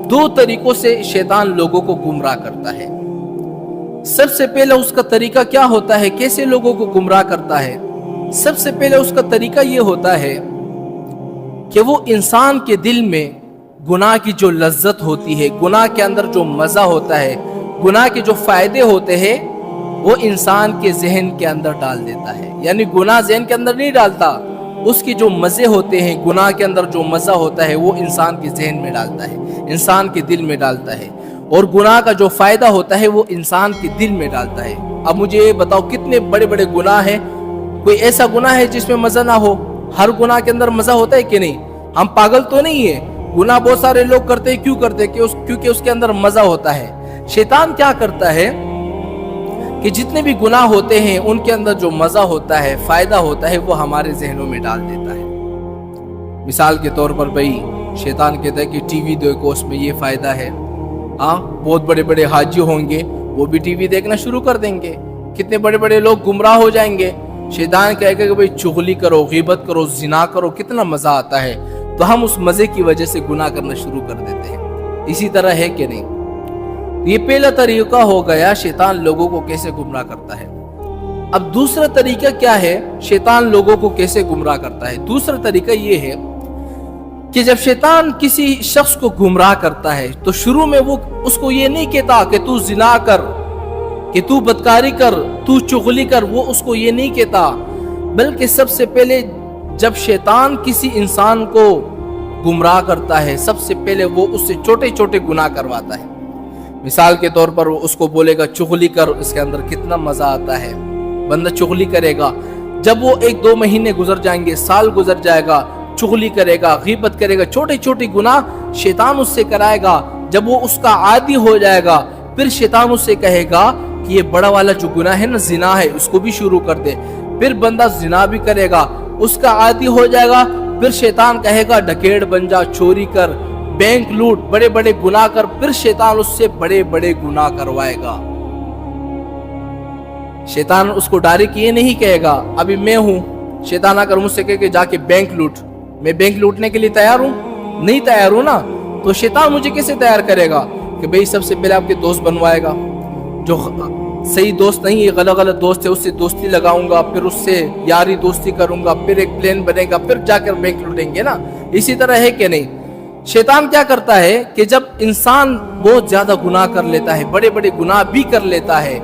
दो तरीकों से शैतान लोगों को गुमराह करता है। सबसे पहले उसका तरीका क्या होता है, कैसे लोगों को गुमराह करता है? सबसे पहले उसका तरीका ये होता है कि वो इंसान के दिल में गुनाह की जो लज्जत होती है, गुनाह के अंदर जो मजा होता है, गुनाह के जो फायदे होते हैं, वो इंसान के जहन के अंदर डाल देता है। यानी गुनाह जहन के अंदर नहीं डालता, उसके जो मजे होते हैं, गुनाह के अंदर जो मजा होता है, वो इंसान के जहन में डालता है, इंसान के दिल में डालता है। और गुनाह का जो फायदा होता है वो इंसान के दिल में डालता है। अब मुझे ये बताओ, कितने बड़े बड़े गुनाह हैं? कोई ऐसा गुनाह है जिसमें मजा ना हो? हर गुनाह के अंदर मजा होता है कि नहीं? हम पागल तो नहीं है, गुनाह बहुत सारे लोग करते हैं। क्यों करते हैं? क्योंकि उसके अंदर मजा होता है। शैतान क्या करता है कि जितने भी गुनाह होते हैं उनके अंदर जो मजा होता है, फायदा होता है, वो हमारे जहनों में डाल देता है। मिसाल के तौर पर भाई, शैतान कहता है कि टीवी देखो, उसमें ये फायदा है। बहुत बड़े बड़े हाजी होंगे, वो भी टीवी देखना शुरू कर देंगे। कितने बड़े बड़े लोग गुमराह हो जाएंगे। शैतान कहेगा कि भाई चुगली करो, गीबत करो, जिना करो, कितना मजा आता है। तो हम उस मजे की वजह से गुनाह करना शुरू कर देते हैं। इसी तरह है कि नहीं? ये पहला तरीका हो गया शैतान लोगों को कैसे गुमराह करता है। अब दूसरा तरीका क्या है शैतान लोगों को कैसे गुमराह करता है? दूसरा तरीका ये है कि जब शैतान किसी शख्स को गुमराह करता है तो शुरू में वो उसको ये नहीं कहता कि तू जिना कर, कि तू बदकारी कर, तू चुगली कर, वो उसको ये नहीं कहता। बल्कि सबसे पहले जब शैतान किसी इंसान को गुमराह करता है, सबसे पहले वो उससे छोटे छोटे गुनाह करवाता है। मिसाल के तौर पर वो उसको बोलेगा चुगली कर, इसके अंदर कितना मजा आता है। बंदा चुगली करेगा, जब वो 1-2 महीने गुजर जाएंगे, साल गुजर जाएगा, चुगली करेगा, गीबत करेगा, छोटे छोटे गुनाह शैतान उससे कराएगा। जब वो उसका आदी हो जाएगा, फिर शैतान उससे कहेगा कि ये बड़ा वाला जो गुनाह है ना, जिना है, उसको भी शुरू कर दे। फिर बंदा जिना भी करेगा, उसका आदी हो जाएगा। फिर शैतान कहेगा डकैत बन जा, चोरी कर, बैंक लूट, बड़े बड़े गुनाह कर। फिर शैतान उससे बड़े बड़े गुनाह करवाएगा। शैतान उसको डायरेक्ट ये नहीं कहेगा अभी मैं हूं, शैतान आकर मुझसे कहे कि जाके बैंक लूट, मैं बैंक लूटने के लिए तैयार हूं? नहीं तैयार हूं ना। तो शैतान मुझे कैसे तैयार करेगा कि भाई सबसे पहले आपके दोस्त बनवाएगा, जो सही दोस्त नहीं है, गलत गलत दोस्त है, उससे दोस्ती लगाऊंगा, फिर उससे यारी दोस्ती करूंगा, फिर एक प्लान बनेगा, फिर जाकर बैंक लूटेंगे ना। इसी तरह है कि नहीं? शैतान क्या करता है कि जब इंसान बहुत ज्यादा गुनाह कर लेता है, बड़े बड़े गुनाह भी कर लेता है,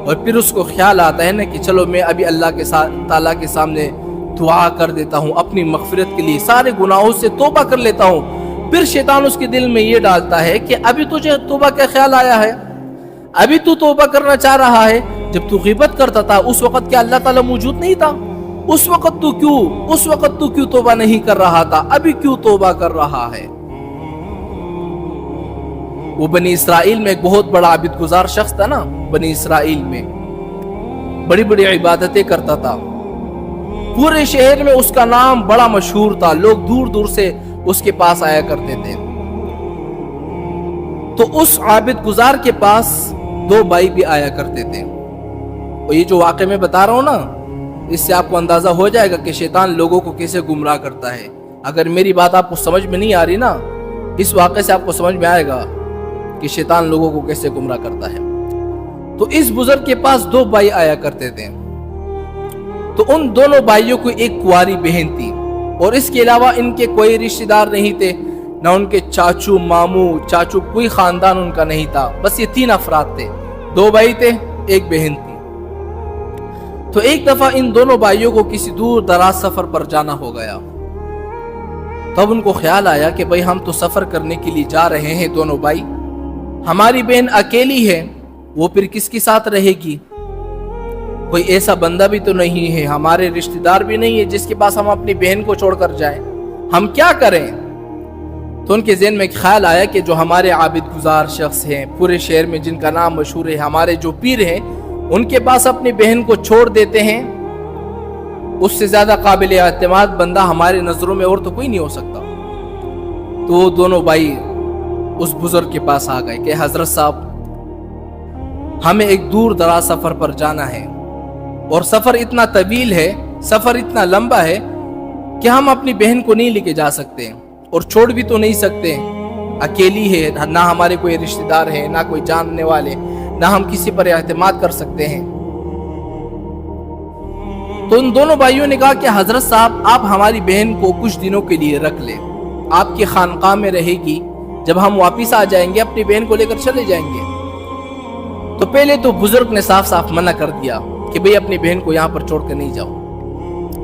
और फिर उसको ख्याल आता है ना कि चलो मैं अभी अल्लाह के ताला के सामने दुआ कर देता हूँ अपनी मगफिरत के लिए, सारे गुनाहों से तौबा कर लेता हूँ। फिर शैतान उसके दिल में ये डालता है कि अभी तुझे तौबा का ख्याल आया है, अभी तू तौबा करना चाह रहा है। जब तू गीबत करता था उस वक्त क्या अल्लाह ताला मौजूद नहीं था? उस वक्त तू क्यों तौबा नहीं कर रहा था? अभी क्यों तौबा कर रहा है? वो बनी इसराइल में एक बहुत बड़ा आबिद गुजार शख्स था ना, बनी इसराइल में बड़ी बड़ी इबादतें करता था, पूरे शहर में उसका नाम बड़ा मशहूर था, लोग दूर दूर से उसके पास आया करते थे। तो उस आबिद गुजार के पास 2 भाई भी आया करते थे। और ये जो वाक़े में बता रहा हूं ना, इससे आपको अंदाजा हो जाएगा कि शैतान लोगों को कैसे गुमराह करता है। अगर मेरी बात आपको समझ में नहीं आ रही ना, इस वाक़े से आपको समझ में आएगा कि शैतान लोगों को कैसे गुमराह करता है। तो इस बुजुर्ग के पास 2 भाई आया करते थे। तो उन दोनों भाइयों को एक कुंवारी बहन थी, और इसके अलावा इनके कोई रिश्तेदार नहीं थे, ना उनके चाचू, मामू, चाचू, कोई खानदान उनका नहीं था। बस ये 3 अफराद थे, 2 भाई थे, एक बहन थी। तो एक दफा इन दोनों भाइयों को किसी दूर दराज सफर पर जाना हो गया। तब उनको ख्याल आया कि भाई हम तो सफर करने के लिए जा रहे हैं दोनों भाई, हमारी बहन अकेली है, वो फिर किसके साथ रहेगी? कोई ऐसा बंदा भी तो नहीं है, हमारे रिश्तेदार भी नहीं है जिसके पास हम अपनी बहन को छोड़कर जाएं। हम क्या करें? तो उनके ज़हन में ख्याल आया कि जो हमारे आबिद गुजार शख्स हैं पूरे शहर में, जिनका नाम मशहूर है, हमारे जो पीर हैं, उनके पास अपनी बहन को छोड़ देते हैं। उससे ज्यादा काबिल एतमाद बंदा हमारे नजरों में और तो कोई नहीं हो सकता। तो वो दोनों भाई उस बुजुर्ग के पास आ गए कि हजरत साहब, हमें एक दूर दराज सफर पर जाना है, और सफर इतना तवील है, सफर इतना लंबा है कि हम अपनी बहन को नहीं लेके जा सकते और छोड़ भी तो नहीं सकते। اکیلی ہے، نہ ہمارے کوئی رشتہ دار ہے، نہ کوئی جاننے والے، نہ ہم کسی پر اعتماد کر سکتے ہیں۔ تو ان دونوں بھائیوں نے کہا کہ حضرت صاحب آپ ہماری بہن کو کچھ دنوں کے لیے رکھ لیں، آپ کی خانقاہ میں رہے گی، جب ہم واپس آ جائیں گے اپنی بہن کو لے کر چلے جائیں گے۔ تو پہلے تو بزرگ نے صاف صاف منع کر دیا کہ بھئی اپنی بہن کو یہاں پر چھوڑ کر نہیں جاؤ۔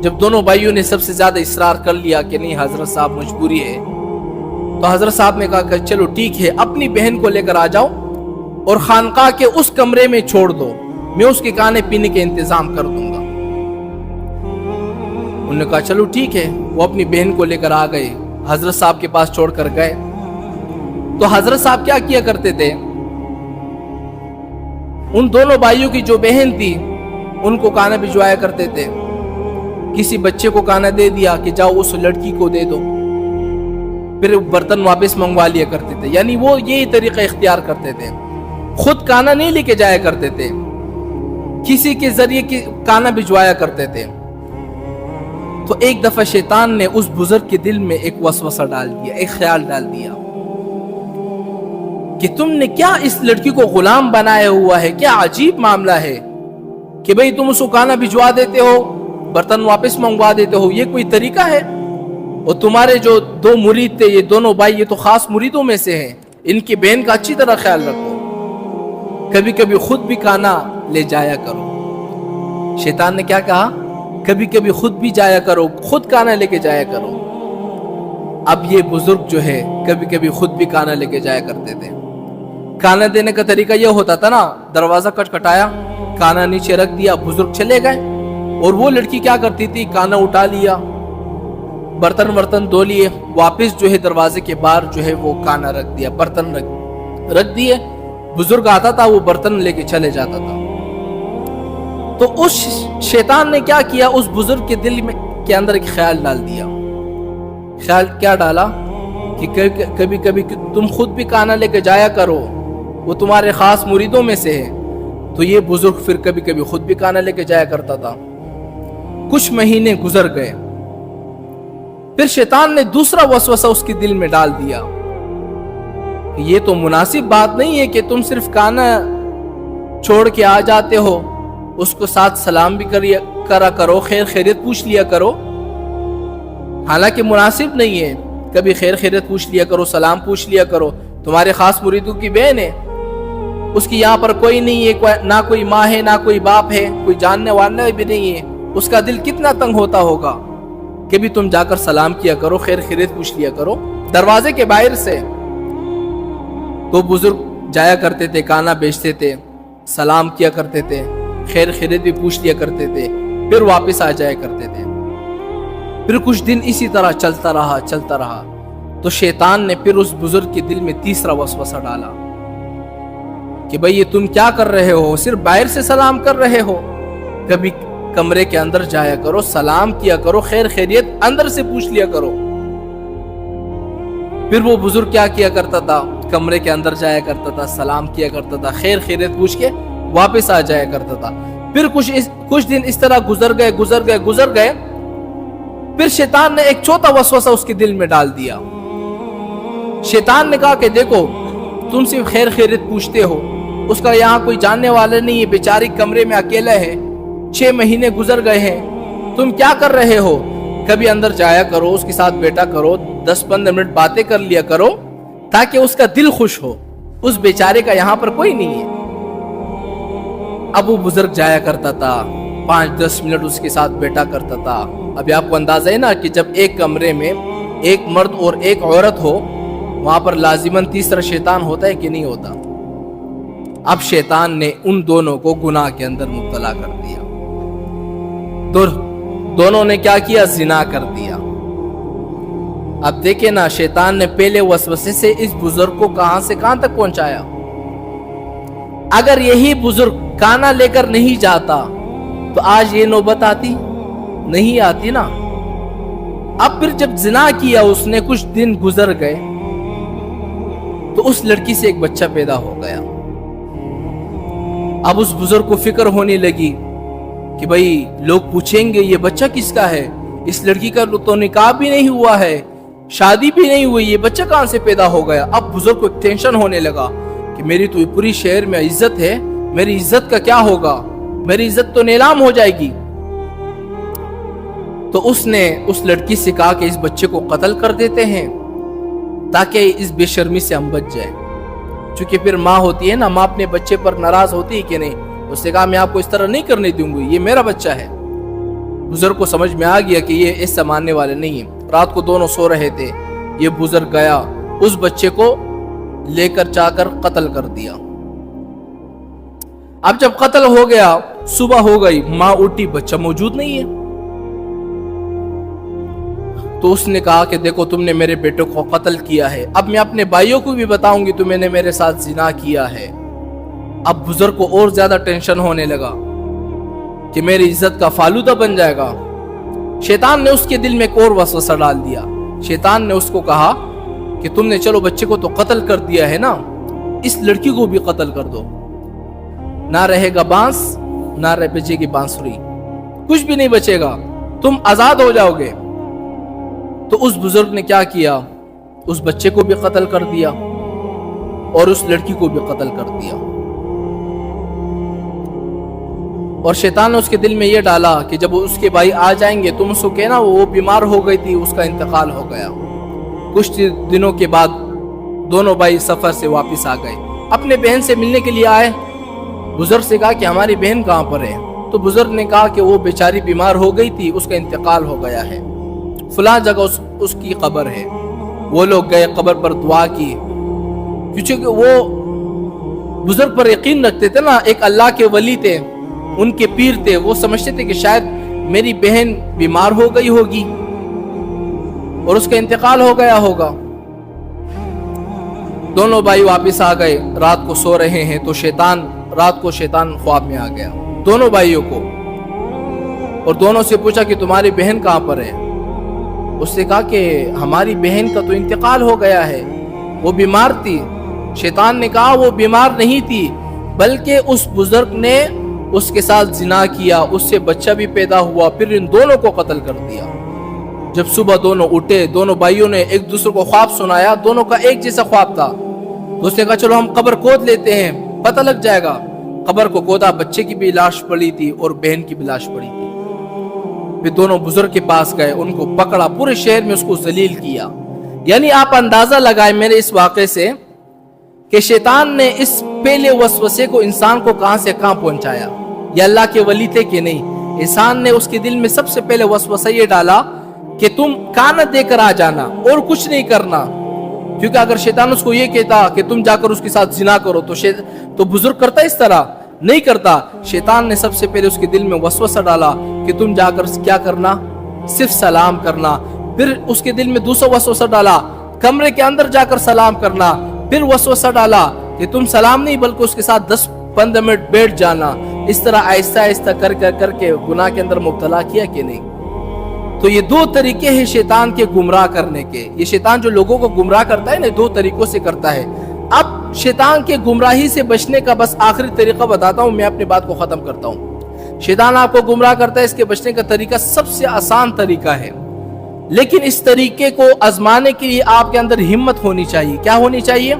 جب دونوں بھائیوں نے سب سے زیادہ اصرار کر لیا کہ نہیں حضرت صاحب مجبوری ہے، تو حضرت صاحب نے کہا کہ چلو ٹھیک ہے، اپنی بہن کو لے کر آ جاؤ اور خانقاہ کے اس کمرے میں چھوڑ دو، میں اس کے کھانے پینے کے انتظام کر دوں گا۔ انہوں نے کہا چلو ٹھیک ہے، وہ اپنی بہن کو لے کر آ گئے، حضرت صاحب کے پاس چھوڑ کر گئے۔ تو حضرت صاحب کیا کیا کرتے تھے، ان دونوں بھائیوں کی جو بہن تھی ان کو کھانا بھجوایا کرتے تھے، کسی بچے کو کھانا دے دیا کہ جاؤ اس لڑکی کو دے دو، پھر برتن واپس منگوا لیا کرتے تھے، یعنی وہ یہی طریقہ اختیار کرتے تھے، خود کھانا نہیں لے کے جایا کرتے تھے، کسی کے ذریعے کھانا بھجوایا کرتے تھے۔ تو ایک دفعہ شیطان نے اس بزرگ کے دل میں ایک وسوسہ ڈال دیا، ایک خیال ڈال دیا کہ تم نے کیا اس لڑکی کو غلام بنایا ہوا ہے، کیا عجیب معاملہ ہے کہ بھئی تم اس کو کھانا بھجوا دیتے ہو، برتن واپس منگوا دیتے ہو، یہ کوئی طریقہ ہے؟ اور تمہارے جو دو مرید تھے، یہ دونوں بھائی، یہ تو خاص مریدوں میں سے ہیں، ان کی بہن کا اچھی طرح خیال رکھو، کبھی کبھی خود بھی کھانا لے جایا کرو۔ شیطان نے کیا کہا، کبھی کبھی خود بھی جایا کرو، خود کھانا لے کے جایا کرو۔ اب یہ بزرگ جو ہے کبھی کبھی خود بھی کھانا لے کے جایا کرتے تھے۔ کھانا دینے کا طریقہ یہ ہوتا تھا نا، دروازہ کھٹکھٹایا، کھانا نیچے رکھ دیا، بزرگ چلے گئے، اور وہ لڑکی کیا کرتی تھی، کھانا اٹھا لیا، برتن دھو لیے، واپس جو ہے دروازے کے باہر جو ہے وہ کھانا رکھ دیا، برتن رکھ دیے، بزرگ آتا تھا وہ برتن لے کے چلے جاتا تھا۔ تو اس شیطان نے کیا کیا، اس بزرگ کے دل میں کے اندر ایک خیال ڈال دیا۔ خیال کیا ڈالا کہ کبھی کبھی تم خود بھی کھانا لے کے جایا کرو، وہ تمہارے خاص مریدوں میں سے ہے۔ تو یہ بزرگ پھر کبھی کبھی خود بھی کھانا لے کے جایا کرتا تھا۔ کچھ مہینے گزر گئے، پھر شیطان نے دوسرا وسوسہ اس کے دل میں ڈال دیا کہ یہ تو مناسب بات نہیں ہے کہ تم صرف کھانا چھوڑ کے آ جاتے ہو، اس کو ساتھ سلام بھی کرا کرو، خیر خیریت پوچھ لیا کرو، حالانکہ مناسب نہیں ہے، کبھی خیر خیریت پوچھ لیا کرو، سلام پوچھ لیا کرو، تمہارے خاص مریدوں کی بہن ہے، اس کی یہاں پر کوئی نہیں ہے، نہ کوئی ماں ہے، نہ کوئی باپ ہے، کوئی جاننے والا بھی نہیں ہے، اس کا دل کتنا تنگ ہوتا ہوگا، کبھی تم جا کر سلام کیا کرو، خیر خیریت پوچھ لیا کرو دروازے کے باہر سے۔ تو بزرگ جایا کرتے تھے، کھانا بیچتے تھے، سلام کیا کرتے تھے، خیر خیریت بھی پوچھ لیا کرتے تھے، پھر واپس آ جایا کرتے تھے۔ پھر کچھ دن اسی طرح چلتا رہا تو شیطان نے پھر اس بزرگ کے دل میں تیسرا وسوسہ ڈالا کہ بھئی یہ تم کیا کر رہے ہو، صرف باہر سے سلام کر رہے ہو، کبھی کمرے کے اندر جایا کرو، سلام کیا کرو، خیر خیریت اندر سے پوچھ لیا کرو۔ پھر وہ بزرگ کیا کرتا تھا، کمرے کے اندر جایا کرتا تھا، سلام کیا کرتا تھا، خیر خیریت پوچھ کے واپس آ جایا کرتا تھا۔ پھر کچھ دن اس طرح گزر گئے، پھر شیطان نے ایک چوتھا وسوسہ اس کے دل میں ڈال دیا۔ شیطان نے کہا کہ دیکھو تم صرف خیر خیریت پوچھتے ہو، اس کا یہاں کوئی جاننے والا نہیں ہے، بیچاری کمرے میں اکیلا ہے، 6 مہینے گزر گئے ہیں، تم کیا کر رہے ہو، کبھی اندر جایا کرو، اس کے ساتھ بیٹھا کرو، 10-15 منٹ باتیں کر لیا کرو تاکہ اس کا دل خوش ہو، اس بیچارے کا یہاں پر کوئی نہیں ہے۔ اب وہ بزرگ جایا کرتا تھا، 5-10 منٹ اس کے ساتھ بیٹھا کرتا تھا۔ ابھی آپ کو اندازہ ہے نا کہ جب ایک کمرے میں ایک مرد اور ایک عورت ہو، وہاں پر لازماً تیسرا شیطان ہوتا ہے کہ نہیں ہوتا۔ اب شیطان نے ان دونوں کو گناہ کے اندر مبتلا کر دیا، دونوں نے کیا کیا، زنا کر دیا۔ اب دیکھیں نا، شیطان نے پہلے وسوسے سے اس بزرگ کو کہاں سے کہاں تک پہنچایا۔ اگر یہی بزرگ کھانا لے کر نہیں جاتا تو آج یہ نوبت آتی نہیں آتی نا۔ اب پھر جب زنا کیا اس نے، کچھ دن گزر گئے تو اس لڑکی سے ایک بچہ پیدا ہو گیا۔ اب اس بزرگ کو فکر ہونے لگی کہ بھئی لوگ پوچھیں گے یہ بچہ کس کا ہے، اس لڑکی کا تو نکاح بھی نہیں ہوا ہے، शादी भी नहीं हुई, ये बच्चा कहां से पैदा हो गया। अब बुजुर्ग को टेंशन होने लगा कि मेरी तो पूरी शहर में इज्जत है, मेरी इज्जत का क्या होगा, मेरी इज्जत तो नीलाम हो जाएगी। तो उसने उस लड़की से कहा कि इस बच्चे को कत्ल कर देते हैं ताकि इस बेशर्मी से हम बच जाए। क्योंकि फिर माँ होती है ना, माँ अपने बच्चे पर नाराज होती है कि नहीं। उसने कहा मैं आपको इस तरह नहीं करने दूंगी, ये मेरा बच्चा है। बुजुर्ग को समझ में आ गया कि ये ऐसा मानने वाले नहीं है। रात को दोनों सो रहे थे, ये बुजुर्ग गया, उस बच्चे को लेकर जाकर कत्ल कर दिया। अब जब कत्ल हो गया, सुबह हो गई, माँ उठी, बच्चा मौजूद नहीं है। तो उसने कहा कि देखो तुमने मेरे बेटे को कत्ल किया है, अब मैं अपने भाइयों को भी बताऊंगी तुमने मेरे साथ जिना किया है। अब बुजुर्ग को और ज्यादा टेंशन होने लगा कि मेरी इज्जत का फालूदा बन जाएगा। शैतान ने उसके दिल में एक और वसवसा डाल दिया। शैतान ने उसको कहा कि तुमने चलो बच्चे को तो कत्ल कर दिया है ना, इस लड़की को भी कत्ल कर दो, ना रहेगा बांस ना रह बचेगी बांसुरी, कुछ भी नहीं बचेगा, तुम आजाद हो जाओगे। तो उस बुजुर्ग ने क्या किया, उस बच्चे को भी कत्ल कर दिया और उस लड़की को भी कत्ल कर दिया। और शैतान ने उसके दिल में यह डाला कि जब उसके भाई आ जाएंगे तुम उसको कहना वो बीमार हो गई थी, उसका इंतकाल हो गया। कुछ दिनों के बाद दोनों भाई सफर से वापस आ गए, अपने बहन से मिलने के लिए आए। बुजुर्ग से कहा कि हमारी बहन कहाँ पर है। तो बुजुर्ग ने कहा कि वो बेचारी बीमार हो गई थी, उसका इंतकाल हो गया है, फलां जगह उसकी कब्र है। वो लोग गए, कब्र पर दुआ की, क्योंकि वो बुजुर्ग पर यकीन रखते थे ना, एक अल्लाह के वली थे, उनके पीर थे। वो समझते थे कि शायद मेरी बहन बीमार हो गई होगी और उसका इंतकाल हो गया होगा। दोनों भाई वापस आ गए, रात को सो रहे हैं तो रात को शैतान ख्वाब में आ गया दोनों भाइयों को, और दोनों से पूछा कि तुम्हारी बहन कहाँ पर है। उसने कहा कि हमारी बहन का तो इंतकाल हो गया है, वो बीमार थी। शैतान ने कहा वो बीमार नहीं थी, बल्कि उस बुजुर्ग ने उसके साथ जिना किया, उससे बच्चा भी पैदा हुआ, फिर इन दोनों को कत्ल कर दिया। जब सुबह दोनों उठे, दोनों भाइयों ने एक दूसरे को ख्वाब सुनाया, दोनों का एक जैसा ख्वाब था। तो उसने कहा चलो हम कब्र खोद लेते हैं, पता लग जाएगा। कब्र को खोदा, बच्चे की भी लाश पड़ी थी और बहन की भी लाश पड़ी थी। फिर दोनों बुजुर्ग के पास गए, उनको पकड़ा, पूरे शहर में उसको जलील किया। यानी आप अंदाजा लगाए मेरे इस वाक़े से कि शैतान ने इस पहले वसवसे को इंसान को कहां से कहां पहुंचाया। ये अल्लाह के वली थे कि नहीं, इंसान ने उसके दिल में सबसे पहले वसवसा ये डाला कि तुम कान देकर आ जाना और कुछ नहीं करना। क्योंकि अगर शैतान उसको ये कहता कि तुम जाकर उसके साथ जिना करो तो बुजुर्ग करता इस तरह नहीं करता। शैतान ने सबसे पहले उसके दिल में वसवसा डाला कि तुम जाकर क्या करना, सिर्फ सलाम करना। फिर उसके दिल में दूसरा वसवसा डाला, कमरे के अंदर जाकर सलाम करना। फिर वसवसा डाला कि तुम सलाम नहीं बल्कि उसके साथ 10-15 मिनट बैठ जाना। इस तरह आहिस्ता आहिस्ता करके गुनाह के अंदर मुब्तला किया कि नहीं। तो ये दो तरीके हैं शैतान के गुमराह करने के। ये शैतान जो लोगों को गुमराह करता है ना, दो तरीकों से करता है। अब शैतान के गुमराही से बचने का बस आखिरी तरीका बताता हूं, मैं अपनी बात को खत्म करता हूं। शैतान आपको गुमराह करता है, इसके बचने का तरीका सबसे आसान तरीका है, लेकिन इस तरीके को आजमाने के लिए आपके अंदर हिम्मत होनी चाहिए। क्या होनी चाहिए?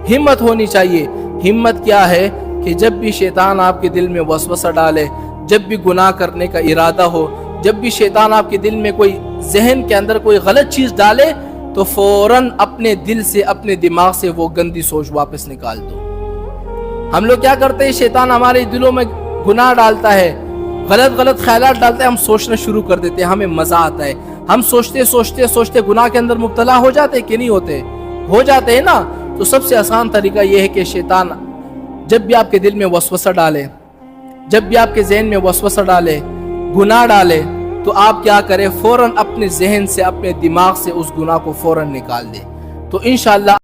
हिम्मत होनी चाहिए। हिम्मत क्या है कि जब भी शैतान आपके दिल में वसवसा डाले, जब भी गुनाह करने का इरादा हो, जब भी शैतान आपके दिल में कोई जहन के अंदर कोई गलत चीज डाले, तो फौरन अपने दिल से, अपने दिमाग से वो गंदी सोच वापस निकाल दो। हम लोग क्या करते हैं, शैतान हमारे दिलों में गुनाह डालता है, गलत ख्यालात डालता है, हम सोचना शुरू कर देते हैं, हमें मजा आता है। हम सोचते गुनाह के अंदर मुब्तला हो जाते कि नहीं होते? हो जाते हैं ना। तो सबसे आसान तरीका यह है कि शैतान जब भी आपके दिल में वसवसा डाले, जब भी आपके जहन में वसवसा डाले, गुनाह डाले, तो आप क्या करें, फौरन अपने जहन से, अपने दिमाग से उस गुनाह को फौरन निकाल दे। तो इंशाअल्लाह